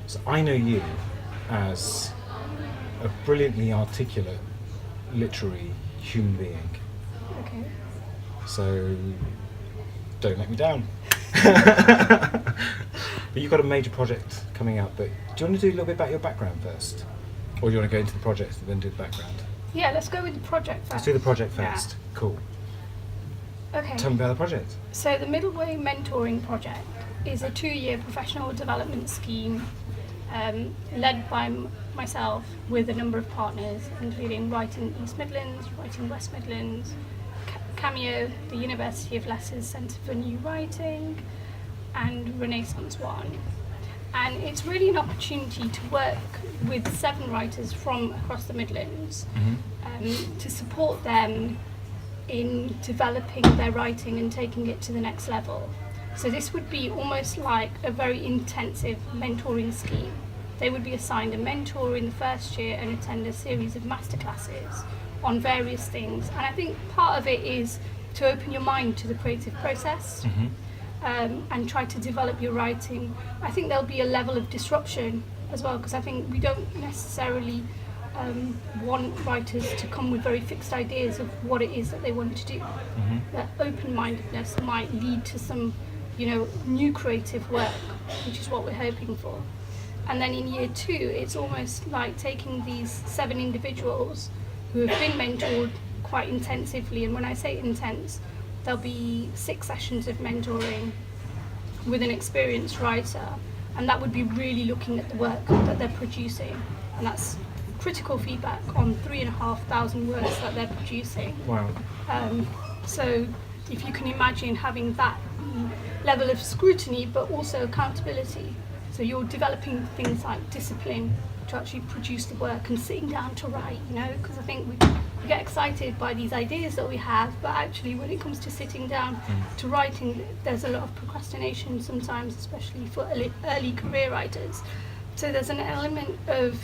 So I know you as a brilliantly articulate, literary human being. Okay. So don't let me down. But you've got a major project coming up. But do you want to do a little bit about your background first, or do you want to go into the project and then do the background? Yeah, let's go with the project first. Let's do the project first. Yeah. Cool. Okay. Tell me about the project. So the Middleway Mentoring Project is a 2-year professional development scheme led by myself with a number of partners, including Writing East Midlands, Writing West Midlands, Cameo, the University of Leicester's Centre for New Writing, and Renaissance One. And it's really an opportunity to work with 7 writers from across the Midlands to support them in developing their writing and taking it to the next level. So this would be almost like a very intensive mentoring scheme. They would be assigned a mentor in the first year and attend a series of masterclasses on various things. And I think part of it is to open your mind to the creative process and try to develop your writing. I think there'll be a level of disruption as well, because I think we don't necessarily want writers to come with very fixed ideas of what it is that they want to do. That open-mindedness might lead to some, new creative work, which is what we're hoping for. And then in year 2, it's almost like taking these 7 individuals who have been mentored quite intensively. And when I say intense, there'll be 6 sessions of mentoring with an experienced writer, and that would be really looking at the work that they're producing, and that's critical feedback on 3,500 words that they're producing. Wow. So if you can imagine having that level of scrutiny but also accountability, so you're developing things like discipline to actually produce the work and sitting down to write, because I think we get excited by these ideas that we have, but actually when it comes to sitting down to writing, there's a lot of procrastination sometimes, especially for early career writers. So there's an element of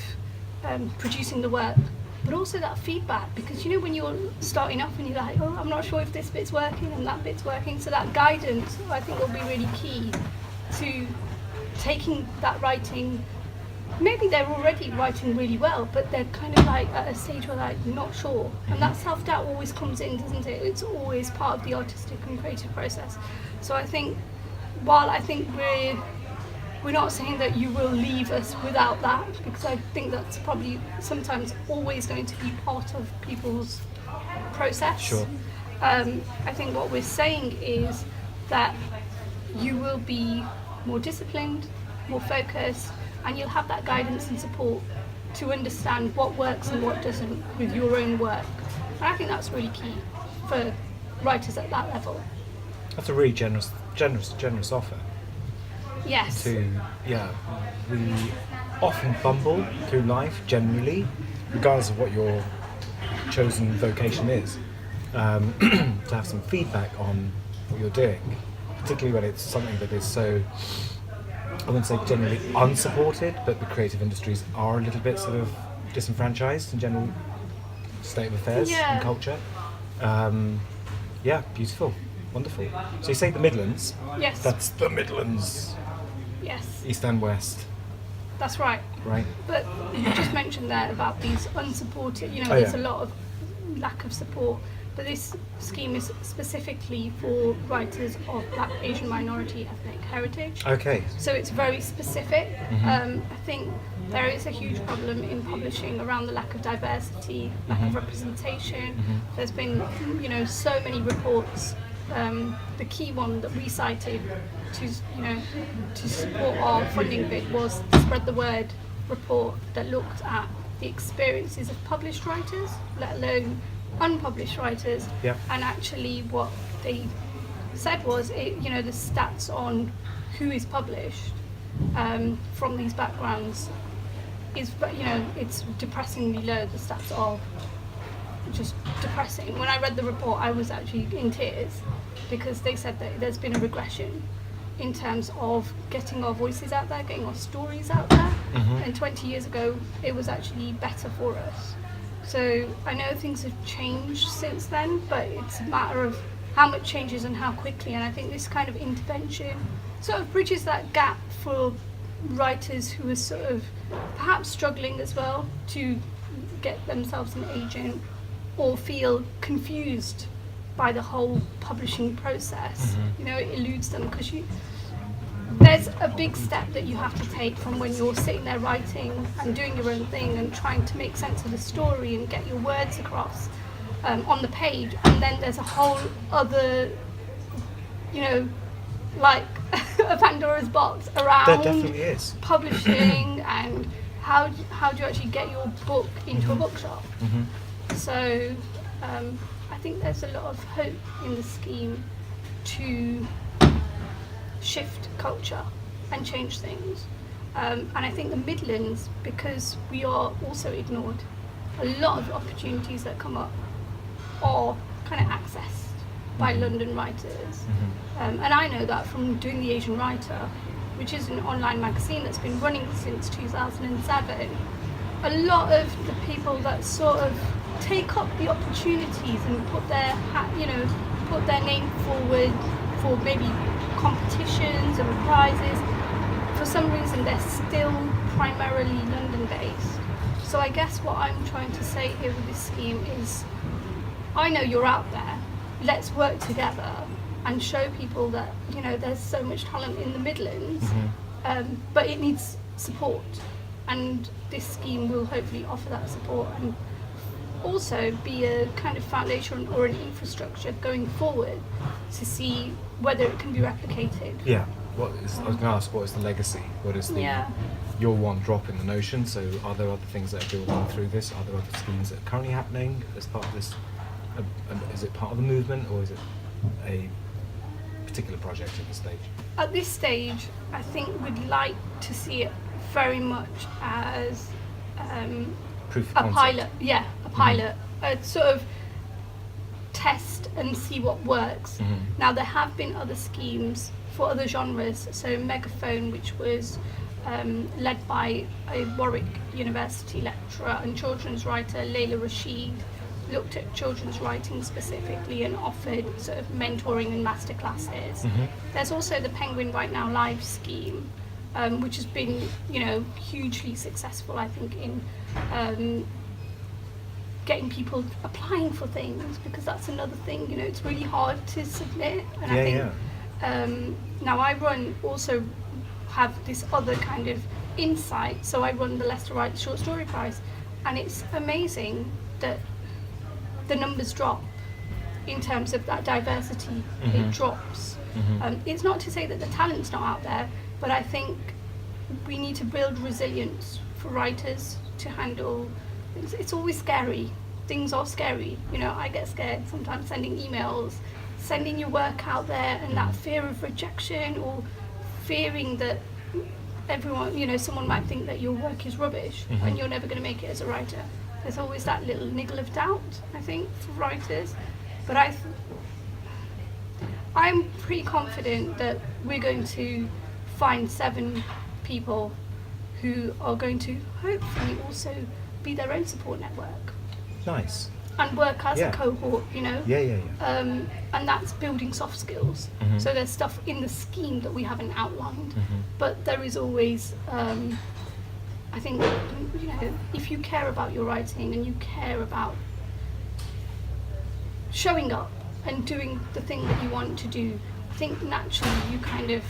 producing the work, but also that feedback, because when you're starting off and you're like, oh, I'm not sure if this bit's working and that bit's working, so that guidance I think will be really key to taking that writing. Maybe they're already writing really well, but they're kind of like at a stage where they're not sure. And that self-doubt always comes in, doesn't it? It's always part of the artistic and creative process. So I think, while I think we're not saying that you will leave us without that, because I think that's probably sometimes always going to be part of people's process. Sure. I think what we're saying is that you will be more disciplined, more focused, and you'll have that guidance and support to understand what works and what doesn't with your own work. And I think that's really key for writers at that level. That's a really generous offer. Yes. We often bumble through life generally, regardless of what your chosen vocation is, to have some feedback on what you're doing, particularly when it's something that is so, I wouldn't say generally unsupported, but the creative industries are a little bit sort of disenfranchised in general state of affairs and culture. Beautiful, wonderful. So you say the Midlands? Yes. That's the Midlands. Yes. East and West. That's right. Right. But you just mentioned there about these unsupported, there's a lot of lack of support. But this scheme is specifically for writers of Black, Asian, minority, ethnic heritage. Okay. So it's very specific. I think there is a huge problem in publishing around the lack of diversity, lack of representation. There's been, so many reports. The key one that we cited to support our funding bid was the Spread the Word report that looked at the experiences of published writers, let alone unpublished writers. And actually what they said was the stats on who is published from these backgrounds is it's depressingly low. The stats are just depressing. When I read the report, I was actually in tears, because they said that there's been a regression in terms of getting our voices out there, getting our stories out there. And 20 years ago it was actually better for us. So I know things have changed since then, but it's a matter of how much changes and how quickly. And I think this kind of intervention sort of bridges that gap for writers who are sort of perhaps struggling as well to get themselves an agent or feel confused by the whole publishing process. You know, it eludes them because there's a big step that you have to take from when you're sitting there writing and doing your own thing and trying to make sense of the story and get your words across on the page, and then there's a whole other, you know, like a Pandora's box around There definitely is. publishing and how do you actually get your book into a bookshop. So I think there's a lot of hope in the scheme to shift culture and change things. And I think the Midlands, because we are also ignored, a lot of opportunities that come up are kind of accessed by London writers. And I know that from doing The Asian Writer, which is an online magazine that's been running since 2007. A lot of the people that sort of take up the opportunities and put their put their name forward for maybe competitions and prizes, for some reason they're still primarily London based. So I guess what I'm trying to say here with this scheme is, I know you're out there, let's work together and show people that, you know, there's so much talent in the Midlands, but it needs support, and this scheme will hopefully offer that support and also be a kind of foundation or an infrastructure going forward to see whether it can be replicated. Yeah. I was going to ask, what is the legacy? What is your one drop in the ocean? So are there other things that are building through this? Are there other schemes that are currently happening as part of this? Is it part of a movement, or is it a particular project at this stage? At this stage, I think we'd like to see it very much as Proof of a concept. pilot. Yeah, a pilot. A sort of test and see what works. Now, there have been other schemes for other genres. So Megaphone, which was led by a Warwick University lecturer and children's writer, Layla Rashid, looked at children's writing specifically and offered sort of mentoring and masterclasses. There's also the Penguin Right Now Live scheme, which has been, you know, hugely successful, I think, in getting people applying for things, because that's another thing, you know, it's really hard to submit. And I think now I also have this other kind of insight, so I run the Leicester Writers Short Story Prize, and it's amazing that the numbers drop in terms of that diversity. It drops. It's not to say that the talent's not out there, but I think we need to build resilience for writers to handle. It's always scary. Things are scary. You know, I get scared sometimes sending emails, sending your work out there, and that fear of rejection, or fearing that everyone, you know, someone might think that your work is rubbish and you're never going to make it as a writer. There's always that little niggle of doubt, I think, for writers. But I'm pretty confident that we're going to find 7 people who are going to hopefully also be their own support network. Nice. And work as a cohort, you know? And that's building soft skills. So there's stuff in the scheme that we haven't outlined, but there is always, I think, you know, if you care about your writing and you care about showing up and doing the thing that you want to do, I think naturally you kind of,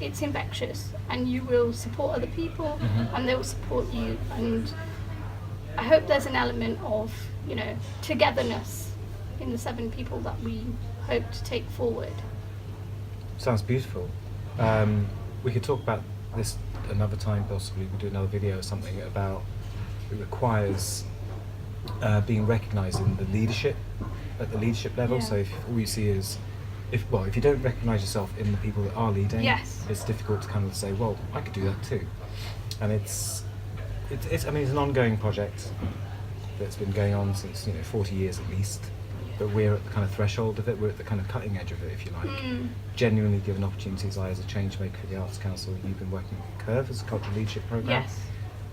it's infectious, and you will support other people and they will support you. And I hope there's an element of, you know, togetherness in the 7 people that we hope to take forward. Sounds beautiful. We could talk about this another time, possibly. We'll do another video or something about it requires being recognised in the leadership, at the leadership level. So if all you see is, if you don't recognise yourself in the people that are leading, it's difficult to kind of say, well, I could do that too. And it's I mean, it's an ongoing project that's been going on since, you know, 40 years at least. But we're at the kind of threshold of it. We're at the kind of cutting edge of it, if you like. Genuinely given opportunities. I, as a change maker for the Arts Council, you've been working with Curve as a cultural leadership programme.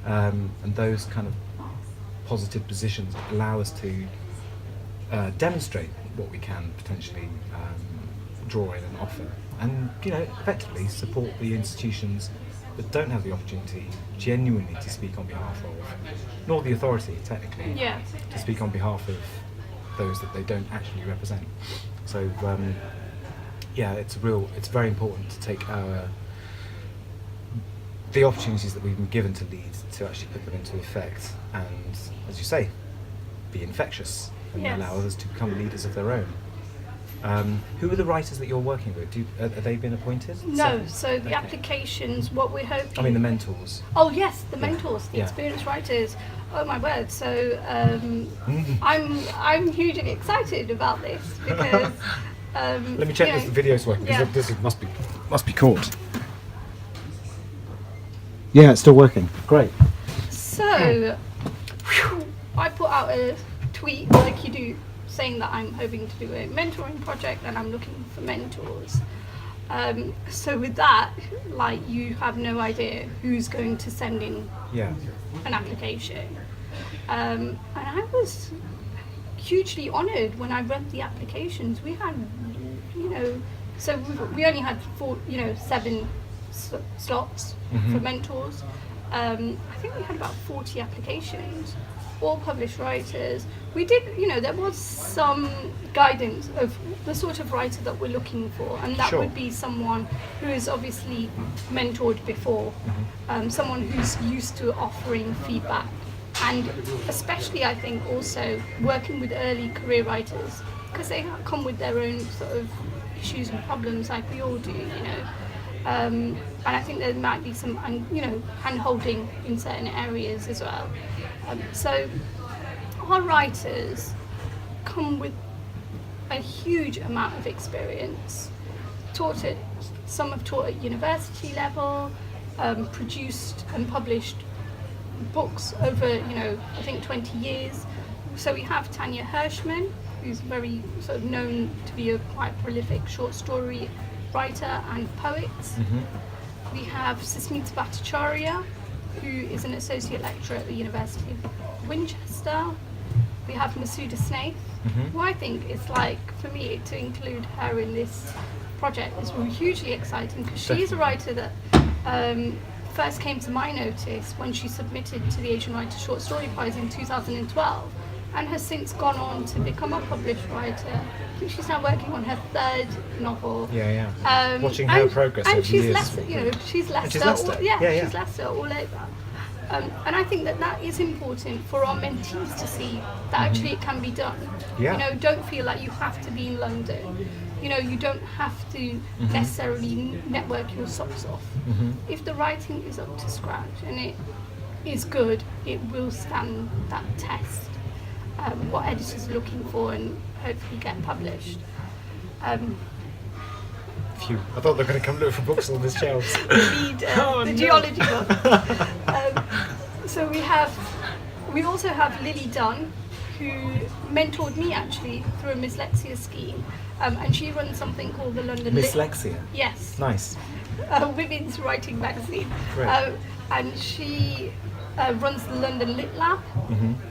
And those kind of positive positions allow us to demonstrate what we can potentially draw in and offer, and, you know, effectively support the institutions that don't have the opportunity genuinely to speak on behalf of, nor the authority technically, Yeah. to speak on behalf of those that they don't actually represent. So yeah, it's very important to take the opportunities that we've been given to lead, to actually put them into effect, and as you say, be infectious and Yes. allow others to become leaders of their own. Who are the writers that you're working with? Have they been appointed? No, so the Okay. applications, what we're hoping... I mean the mentors. Oh yes, the Yeah. mentors, the Yeah. experienced writers. Oh my word! So I'm hugely excited about this because Let me check you if know, the video's working, yeah. because this must be caught. Yeah, it's still working. Great. So I put out a tweet like you do, saying that I'm hoping to do a mentoring project and I'm looking for mentors. So with that, like, you have no idea who's going to send in Yeah. an application. And I was hugely honoured when I read the applications. We had, so we only had 7 slots for mentors. I think we had about 40 applications, all published writers. We did, there was some guidance of the sort of writer that we're looking for, and that Sure. would be someone who is obviously mentored before, someone who's used to offering feedback, and especially I think also working with early career writers, because they come with their own sort of issues and problems like we all do, and I think there might be some, hand-holding in certain areas as well. So our writers come with a huge amount of experience. Some have taught at university level, produced and published books over, I think 20 years. So we have Tania Hershman, who's very sort of known to be a quite prolific short story writer and poet. We have Susmita Bhattacharya, who is an associate lecturer at the University of Winchester. We have Mahsuda Snaith, who I think is, like, for me, to include her in this project is hugely exciting, because she's a writer that first came to my notice when she submitted to the Asian Writer Short Story Prize in 2012, and has since gone on to become a published writer. I think she's now working on her 3rd novel. Yeah. Watching her progress and over she's years. Leicester, she's Leicester. she's Leicester. She's Leicester all over. And I think that is important for our mentees to see that actually it can be done. Yeah. Don't feel like you have to be in London. You don't have to necessarily network your socks off. If the writing is up to scratch and it is good, it will stand that test. What editors are looking for, and hopefully get published. Phew. I thought they were going to come look for books on the shelves. Read the geology book. So we also have Lily Dunn, who mentored me actually through a dyslexia scheme, and she runs something called the London Dyslexia? Yes. Nice. Women's writing magazine. Great. And she runs the London Lit Lab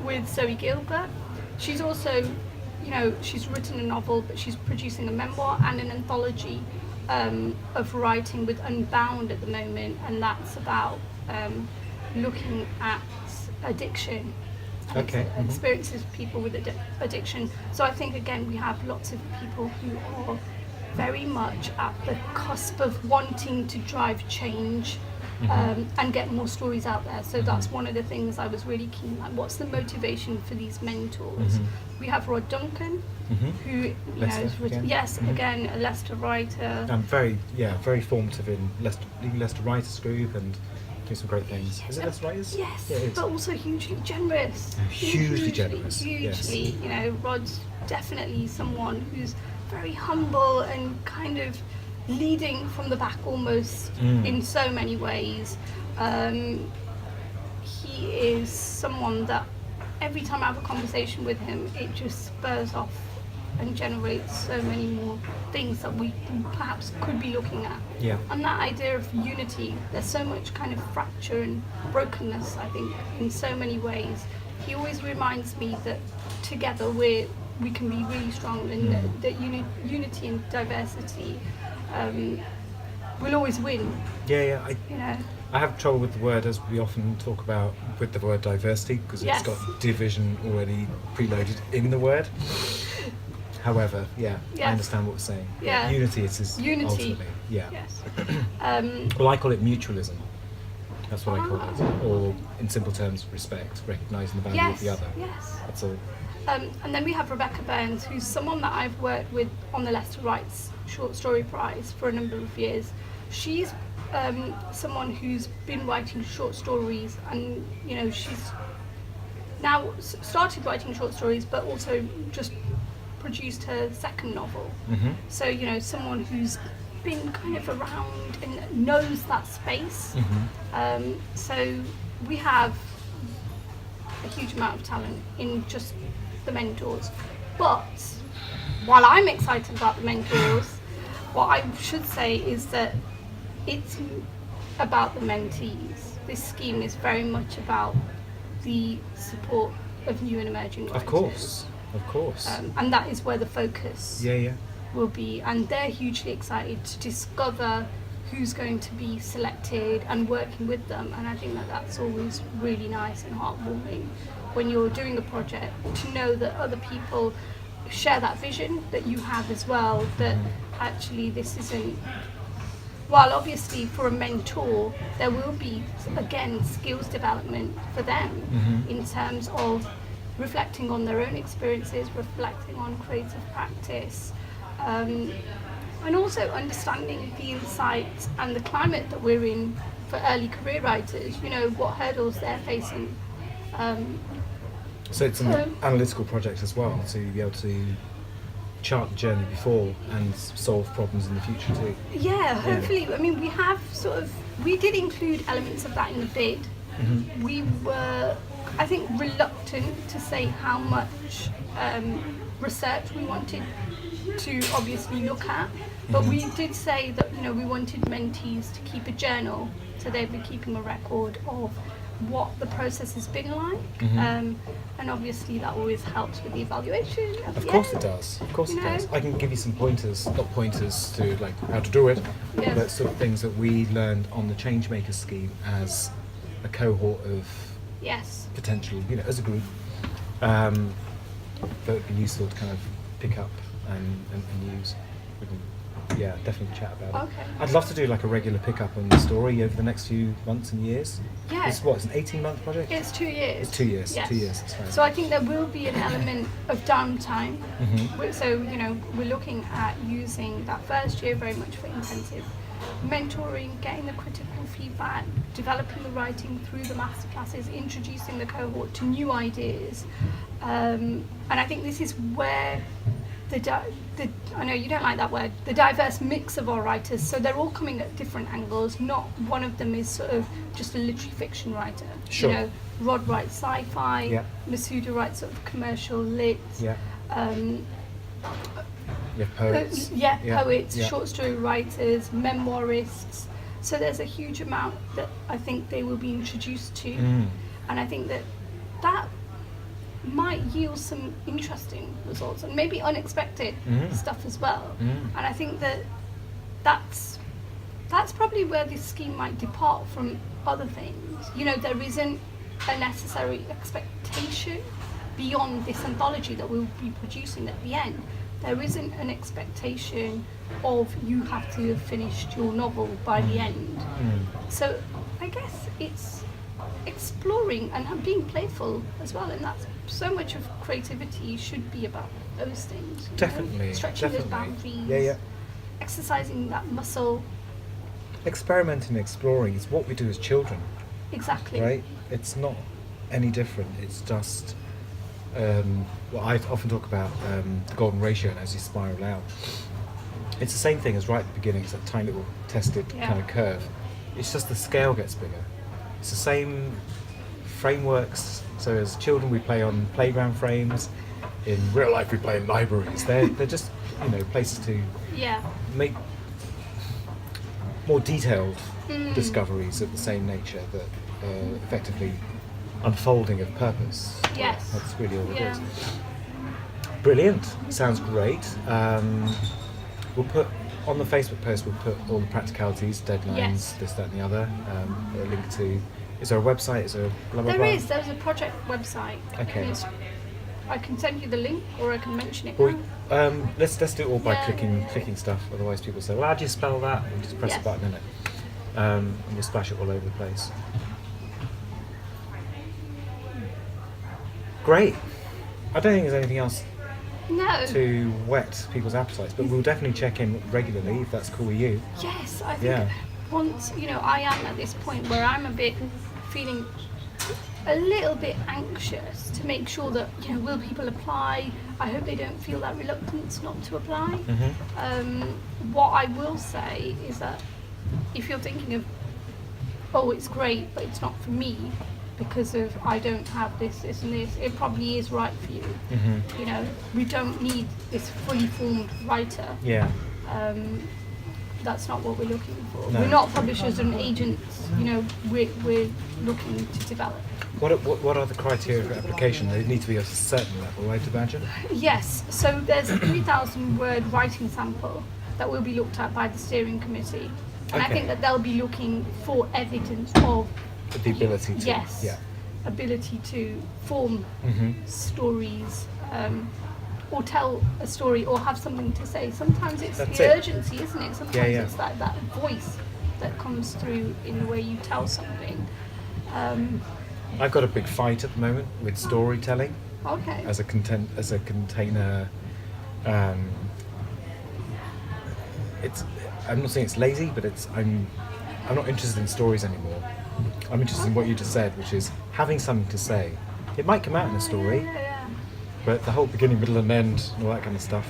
with Zoe Gilbert. She's also, she's written a novel, but she's producing a memoir and an anthology of writing with Unbound at the moment, and that's about looking at addiction. Okay. Experiences of people with addiction. So I think, again, we have lots of people who are very much at the cusp of wanting to drive change and get more stories out there. So that's one of the things I was really keen, like, what's the motivation for these mentors? We have Duncan, who Leicester, has written, again. yes, again, a Leicester writer. Very formative in Leicester Writers Group and doing some great things. Is it Leicester Writers? Yes, Yeah, it is. but also hugely generous. Hugely generous, Hugely, yes. Rod's definitely someone who's very humble and kind of leading from the back almost in so many ways. He is someone that every time I have a conversation with him, it just spurs off and generates so many more things that we perhaps could be looking at. Yeah. And that idea of unity, there's so much kind of fracture and brokenness, I think, in so many ways. He always reminds me that together we can be really strong, and that unity and diversity will always win. Yeah. I have trouble with the word, as we often talk about with the word diversity, because Yes. it's got division already preloaded in the word. However, yeah, Yes. I understand what we're saying. Yeah. Unity is Unity. ultimately, yeah. Yes. Well, I call it mutualism. That's what I call it. Or, in simple terms, respect, recognising the value of the other. Yes. That's all. And then we have Rebecca Burns, who's someone that I've worked with on the Leicester Writes Short Story Prize for a number of years. She's someone who's been writing short stories, and she's now started writing short stories, but also just produced her second novel. Mm-hmm. So someone who's been kind of around and knows that space. Mm-hmm. So we have a huge amount of talent in just the mentors. But while I'm excited about the mentors, what I should say is that it's about the mentees. This scheme is very much about the support of new and emerging writers. Of course. And that is where the focus Yeah. will be. And they're hugely excited to discover who's going to be selected and working with them. And I think that that's always really nice and heartwarming when you're doing a project, to know that other people share that vision that you have as well, that actually this isn't, while obviously for a mentor there will be again skills development for them in terms of reflecting on their own experiences, reflecting on creative practice, and also understanding the insights and the climate that we're in for early career writers, what hurdles they're facing. So it's an analytical project as well, to be able to chart the journey before and solve problems in the future too. Yeah, hopefully. I mean, we did include elements of that in the bid. Mm-hmm. We were, I think, reluctant to say how much research we wanted to obviously look at, but we did say that we wanted mentees to keep a journal, so they'd be keeping a record of what the process has been like, and obviously that always helps with the evaluation. Of course it does. Of course it does. I can give you some pointers, not pointers to like how to do it, but sort of things that we learned on the Changemaker scheme as a cohort of potential, as a group, that would be useful to kind of pick up and use. We can, definitely chat about it. Okay. I'd love to do like a regular pickup on the story over the next few months and years. Yeah. It's an 18-month project? It's 2 years. It's 2 years. Yes. 2 years, that's right. So I think there will be an element of downtime. So, we're looking at using that first year very much for intensive mentoring, getting the critical feedback, developing the writing through the masterclasses, introducing the cohort to new ideas. And I think this is where I know you don't like that word, the diverse mix of our writers, so they're all coming at different angles. Not one of them is sort of just a literary fiction writer. Sure. Rod writes sci-fi, Yeah. Mahsuda writes sort of commercial lit. Yeah. Poets. Poets, Yeah. short story writers, memoirists. So there's a huge amount that I think they will be introduced to, and I think that might yield some interesting results and maybe unexpected stuff as well. And I think that's probably where this scheme might depart from other things. There isn't a necessary expectation beyond this anthology that we'll be producing at the end. There isn't an expectation of you have to have finished your novel by the end. So I guess it's exploring and being playful as well, and that's so much of creativity should be about those things. Definitely. Stretching those boundaries, exercising that muscle. Experimenting and exploring is what we do as children. Exactly. Right? It's not any different. It's just I often talk about the golden ratio, and as you spiral out, it's the same thing as right at the beginning. It's that tiny little tested kind of curve. It's just the scale gets bigger. It's the same frameworks. So as children we play on playground frames. In real life we play in libraries. They're just places to make more detailed discoveries of the same nature, that effectively unfolding of purpose. Yes. That's really all it is. Brilliant. Sounds great. We'll put on the Facebook post we'll put all the practicalities, deadlines, Yes. this, that and the other. A link to, is there a website, is there a blah blah blah? There's a project website. Okay. I can send you the link, or I can mention it Well, now. let's do it all by Yeah, clicking stuff, otherwise people say, well, how do you spell that? And just press Yes. a button in it. And we'll splash it all over the place. Great. I don't think there's anything else No. to whet people's appetites, but we'll definitely check in regularly if that's cool with you. Yes, I think Yeah. once, I am at this point where I'm feeling a little bit anxious to make sure that, will people apply? I hope they don't feel that reluctance not to apply. What I will say is that if you're thinking of, oh, it's great, but it's not for me because of I don't have this, and this, it probably is right for you. We don't need this fully formed writer. Yeah. That's not what we're looking for. No. We're not publishers and agents. We're looking to develop. What are the criteria for application? They need to be at a certain level, I'd imagine. Yes. So there's a 3,000 word writing sample that will be looked at by the steering committee, and I Okay. think that they'll be looking for evidence of The ability to. yes, Yeah. ability to form stories. Or tell a story, or have something to say. Sometimes it's That's the it. urgency, isn't it? Sometimes Yeah. it's like that voice that comes through in the way you tell something. I've got a big fight at the moment with storytelling Okay. as a container. I'm not saying it's lazy, but I'm not interested in stories anymore. I'm interested in what you just said, which is having something to say. It might come out in a story, Yeah. but the whole beginning, middle and end and all that kind of stuff,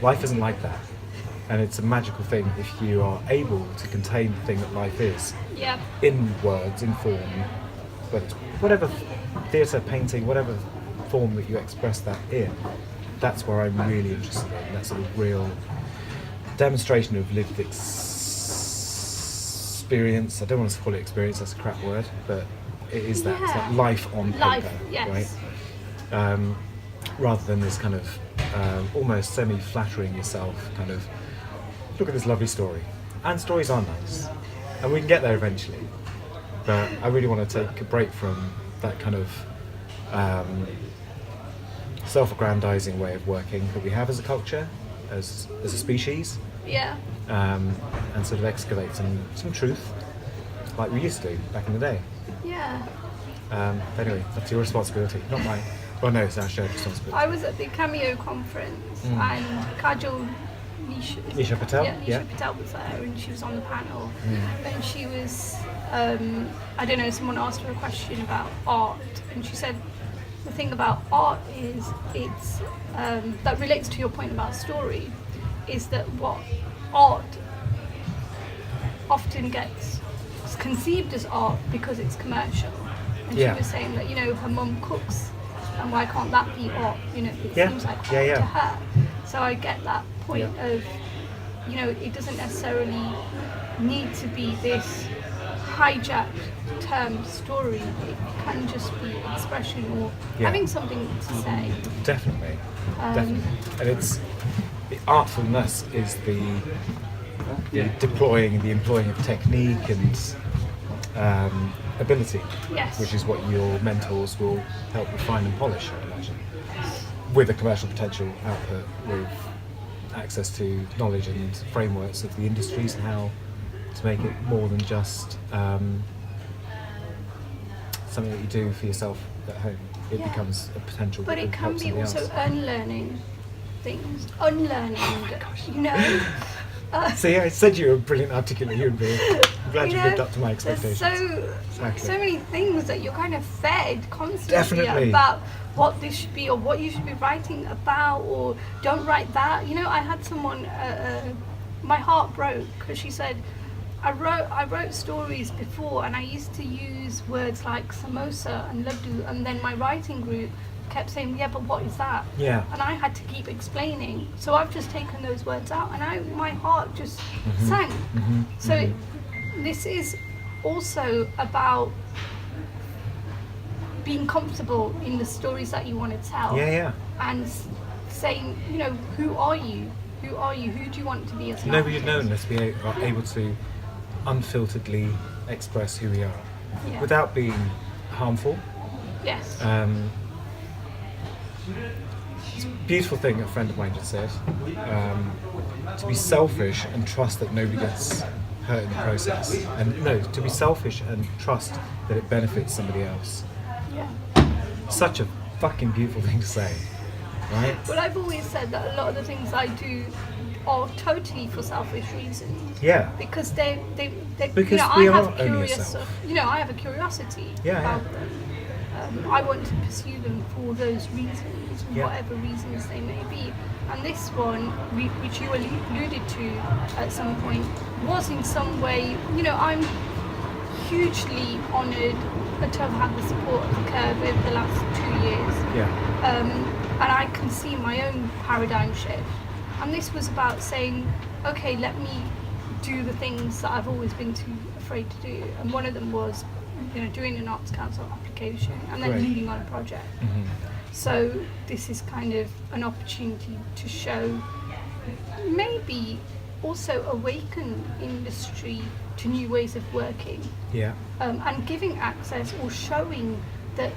life isn't like that. And it's a magical thing if you are able to contain the thing that life is Yeah. in words, in form, but whatever theatre, painting, whatever form that you express that in, that's where I'm really interested in. That's a real demonstration of lived experience. I don't want to call it experience, that's a crap word, but it is that. It's like life on paper, Life, yes. right? Rather than this kind of almost semi-flattering yourself kind of, look at this lovely story. And stories are nice, and we can get there eventually. But I really want to take a break from that kind of self-aggrandizing way of working that we have as a culture, as a species, Yeah. and sort of excavate some truth, like we used to back in the day. Yeah. Anyway, that's your responsibility, not mine. Well, no, it's our shared responsibility. I was at the Cameo conference and Kajal Nisha Patel? Yeah, Nisha Yeah. Patel was there and she was on the panel. And she was, I don't know, someone asked her a question about art and she said, the thing about art is it's, that relates to your point about story, is that what art often gets conceived as art because it's commercial. And Yeah. she was saying that, her mum cooks and why can't that be art? It Yeah. seems like art Yeah, yeah. to her. So I get that point Yeah. of, it doesn't necessarily need to be this hijacked term story. It can just be expression or Yeah. having something to say. Definitely, definitely. And it's the artfulness is the employing of technique and ability, Yes. which is what your mentors will help refine and polish, I imagine, with a commercial potential output, with access to knowledge and frameworks of the industries and how to make it more than just something that you do for yourself at home. It Yeah. becomes a potential But that it will can help be somebody also else. unlearning things, unlearning, See, I said you were a brilliant, articulate human being. I'm glad you lived up to my There's expectations. Exactly. so many things that you're kind of fed constantly Definitely. about what this should be or what you should be writing about, or don't write that. I had someone, my heart broke because she said, I wrote stories before and I used to use words like samosa and laddu, and then my writing group kept saying, yeah, but what is that? Yeah. And I had to keep explaining. So I've just taken those words out and my heart just sank. So this is also about being comfortable in the stories that you want to tell. Yeah, yeah. And saying, who are you? Who are you? Who do you want to be as an Nobody would know artist? unless we are able to unfilteredly express who we are Yeah. without being harmful. Yes. It's a beautiful thing a friend of mine just said. To be selfish and trust that nobody gets hurt in the process. And no, to be selfish and trust that it benefits somebody else. Yeah. Such a fucking beautiful thing to say, right? Well, I've always said that a lot of the things I do are totally for selfish reasons. Yeah. Because they Because you know, we I are have only curious, yourself. you know, I have a curiosity Yeah, about yeah. them. I want to pursue them for those reasons, Yeah. whatever reasons they may be. And this one, which you alluded to at some point, was in some way, you know, I'm hugely honoured to have had the support of the Curve over the last 2 years. Yeah. And I can see my own paradigm shift. And this was about saying, okay, let me do the things that I've always been too afraid to do. And one of them was, you know, doing an Arts Council application and then Great. leading on a project. Mhm. So this is kind of an opportunity to show, maybe also awaken industry to new ways of working. Yeah. And giving access or showing that,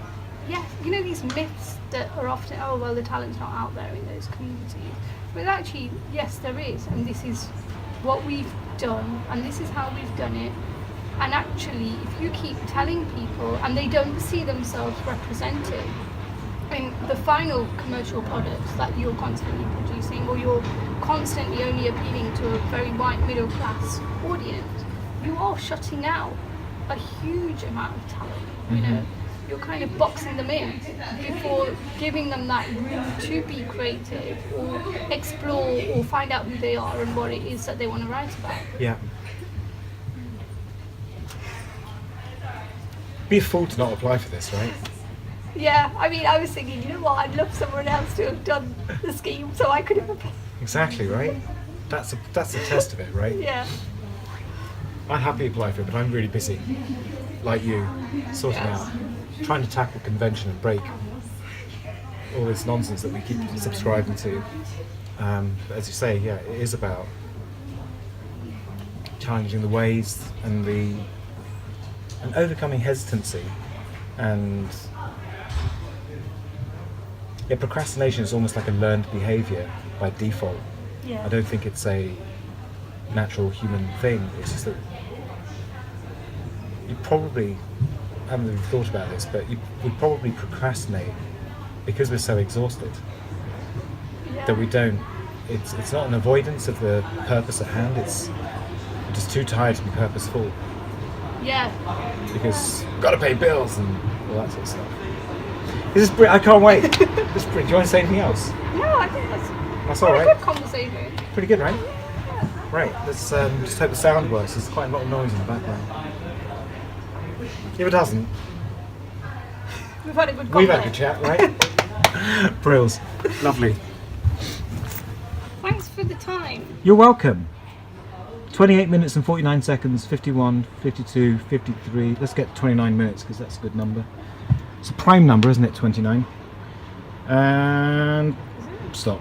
yes, you know, these myths that are often, oh, well, the talent's not out there in those communities. But actually, yes, there is, and this is what we've done, and this is how we've done it. And actually, if you keep telling people, and they don't see themselves represented in the final commercial products that you're constantly producing, or you're constantly only appealing to a very white middle class audience, you are shutting out a huge amount of talent. You know, you're kind of boxing them in before giving them that room to be creative or explore or find out who they are and what it is that they want to write about. Yeah. Be a fool to not apply for this, right? Yeah, I mean, I was thinking, you know what, I'd love someone else to have done the scheme so I could have applied. Exactly, right? That's a test of it, right? Yeah. I'd happily apply for it, but I'm really busy, like you, sorting Yes. out, trying to tackle convention and break all this nonsense that we keep subscribing to. But as you say, yeah, it is about challenging the ways and overcoming hesitancy, and yeah, procrastination is almost like a learned behaviour by default. Yeah. I don't think it's a natural human thing. It's just that you probably, I haven't really thought about this, but we probably procrastinate because we're so exhausted that we don't. It's not an avoidance of the purpose at hand. We're just too tired to be purposeful Yeah. because we've got to pay bills and all that sort of stuff. This is I can't wait. This is pretty. Do you want to say anything else? No, I think That's all a right. good conversation. Pretty good, right? Right. Let's just hope the sound works. There's quite a lot of noise in the background. If it doesn't, We've had a good we've had a conversation. good chat, right? Brills. Lovely. Thanks for the time. You're welcome. 28 minutes and 49 seconds, 51, 52, 53. Let's get 29 minutes because that's a good number. It's a prime number, isn't it? 29. And stop.